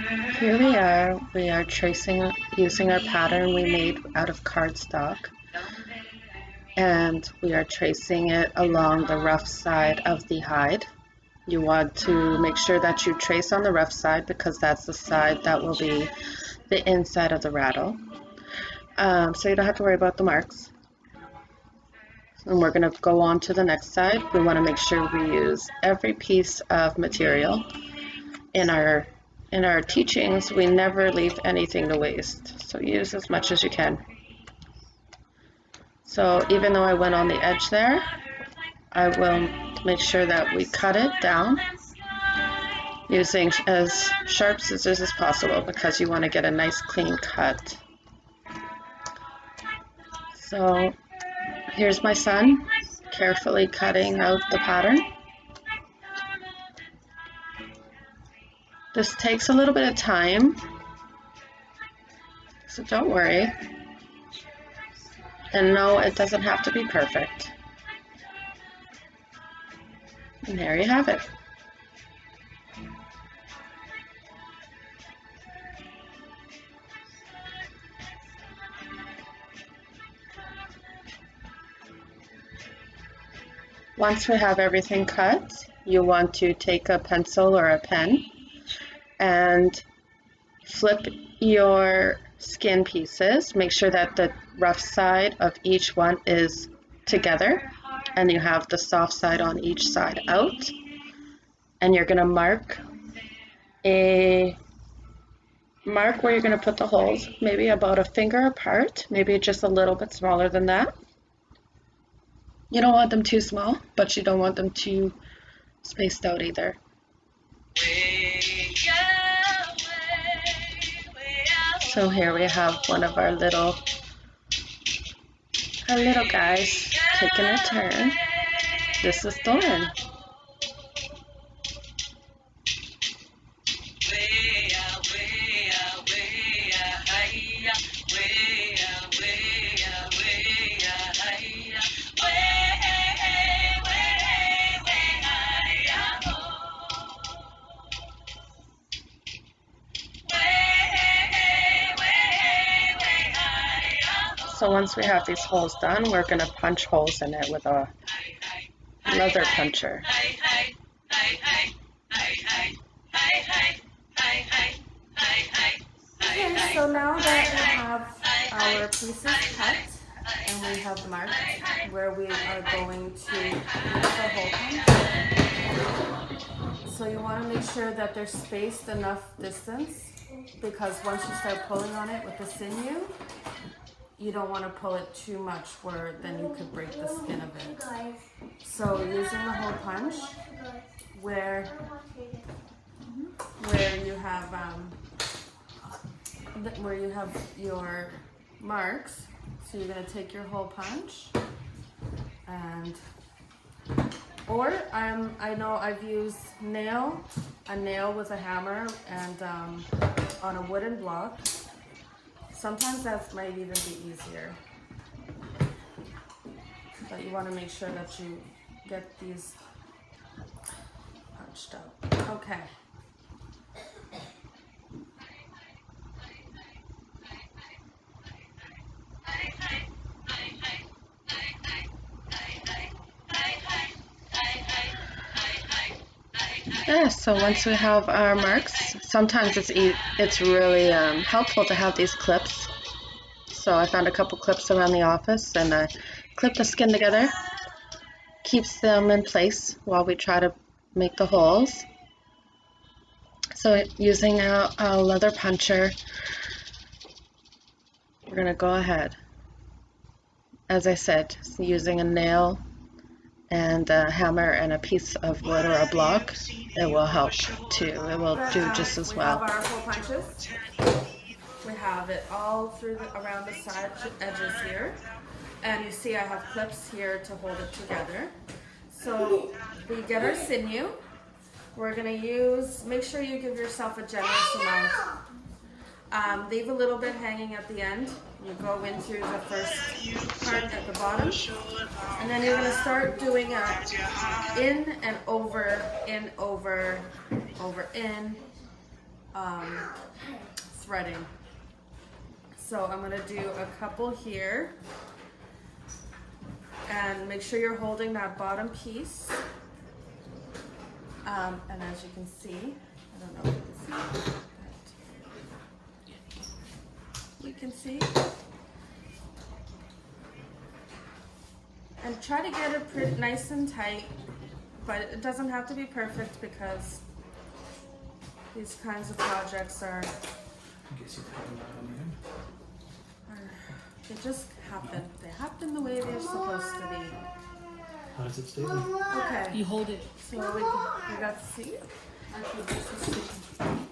Here we are. We are tracing using our pattern we made out of cardstock, and we are tracing it along the rough side of the hide. You want to make sure that you trace on the rough side because that's the side that will be the inside of the rattle. So you don't have to worry about the marks. And we're going to go on to the next side. We want to make sure we use every piece of material. In our teachings, we never leave anything to waste. So use as much as you can. So even though I went on the edge there, I will make sure that we cut it down using as sharp scissors as possible because you want to get a nice clean cut. So here's my son carefully cutting out the pattern. This takes a little bit of time, so don't worry. And no, it doesn't have to be perfect. And there you have it. Once we have everything cut, you want to take a pencil or a pen and flip your skin pieces. Make sure that the rough side of each one is together and you have the soft side on each side out. And you're going to mark where you're going to put the holes, maybe about a finger apart, maybe just a little bit smaller than that. You don't want them too small, but you don't want them too spaced out either. So here we have one of our little guys taking a turn. This is Thorn. So once we have these holes done, we're going to punch holes in it with a leather puncher. Okay, so now that we have our pieces cut and we have marked where we are going to use the hole punch, so you want to make sure that they're spaced enough distance, because once you start pulling on it with the sinew, you don't want to pull it too much where then you could break the skin of it. So using the hole punch where you have your marks, so you're going to take your hole punch and I know I've used a nail with a hammer and on a wooden block. Sometimes that might even be easier, but you want to make sure that you get these punched out. Okay. Yeah, so once we have our marks, sometimes it's really helpful to have these clips. So I found a couple clips around the office and I clip the skin together. Keeps them in place while we try to make the holes. So using a leather puncher, we're going to go ahead. As I said, using a nail and a hammer and a piece of wood or a block, it will help too. It will do just as well. We have our hole punches. We have it all around the side edges here. And you see I have clips here to hold it together. So we get our sinew. We're going to make sure you give yourself a generous amount. Leave a little bit hanging at the end. You go into the first part at the bottom, and then you're going to start doing a in and over, in, over, over, in, threading. So I'm going to do a couple here, and make sure you're holding that bottom piece. And as you can see, I don't know if you can see, but you can see. And try to get it pretty nice and tight, but it doesn't have to be perfect because these kinds of projects are they just happen. They happen the way they're supposed to be. How does it stay there? Okay. You hold it. So we got to see. Actually, this is sticking.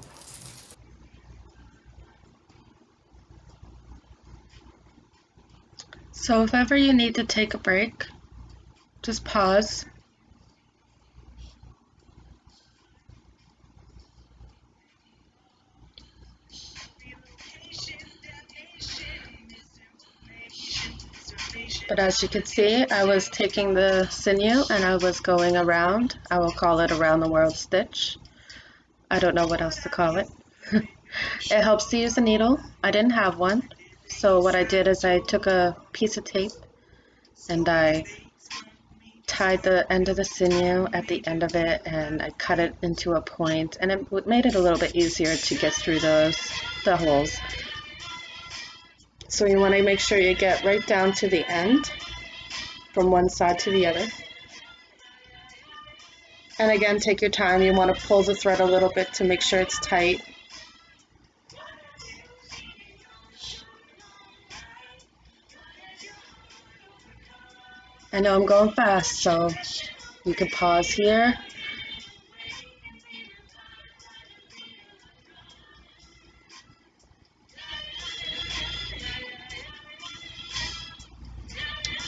So if ever you need to take a break, just pause. But as you can see, I was taking the sinew and I was going around. I will call it around the world stitch. I don't know what else to call it. It helps to use a needle. I didn't have one. So what I did is I took a piece of tape and I tied the end of the sinew at the end of it, and I cut it into a point, and it made it a little bit easier to get through the holes. So you want to make sure you get right down to the end from one side to the other. And again, take your time. You want to pull the thread a little bit to make sure it's tight. I know I'm going fast, so you can pause here.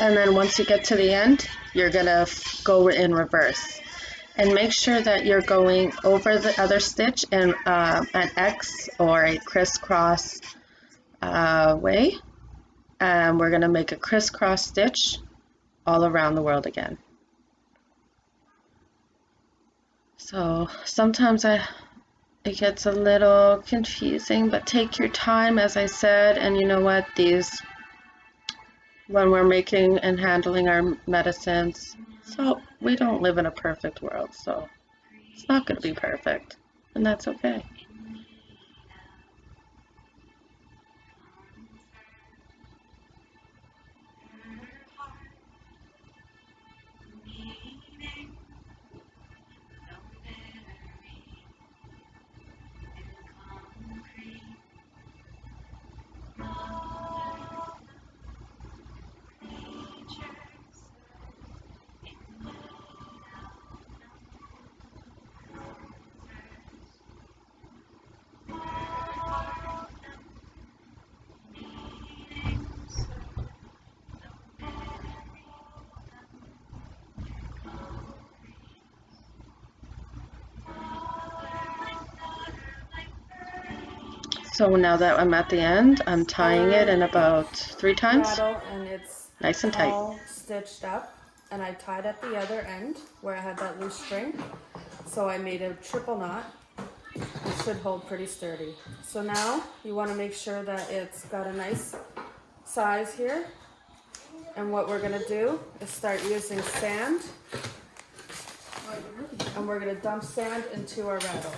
And then once you get to the end, you're gonna go in reverse. And make sure that you're going over the other stitch in an X or a crisscross way. And we're gonna make a crisscross stitch all around the world again. So sometimes it gets a little confusing, but take your time, as I said. And you know what, when we're making and handling our medicines, so we don't live in a perfect world, so it's not going to be perfect, and that's okay. So now that I'm at the end, I'm tying it in about 3 times. Rattle, and it's Nice and tight. all stitched up, and I tied at the other end where I had that loose string. So I made a triple knot. It should hold pretty sturdy. So now you want to make sure that it's got a nice size here. And what we're gonna do is start using sand, and we're gonna dump sand into our rattle.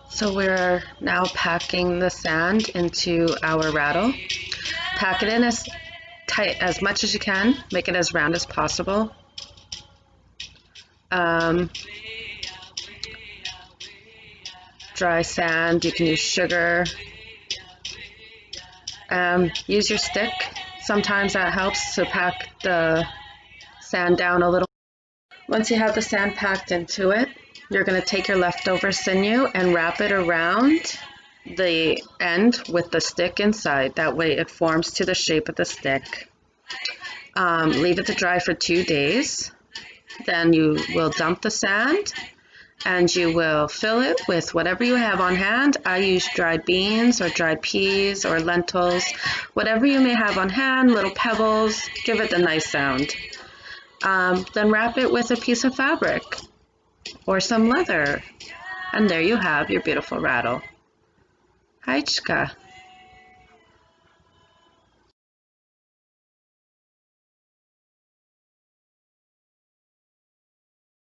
So we're now packing the sand into our rattle. Pack it in as tight, as much as you can. Make it as round as possible. Dry sand, you can use sugar. Use your stick. Sometimes that helps to pack the sand down a little. Once you have the sand packed into it, you're going to take your leftover sinew and wrap it around the end with the stick inside. That way it forms to the shape of the stick. Leave it to dry for 2 days. Then you will dump the sand and you will fill it with whatever you have on hand. I use dried beans or dried peas or lentils, whatever you may have on hand, little pebbles, give it a nice sound. Then wrap it with a piece of fabric or some leather, and there you have your beautiful rattle. Hych'ka.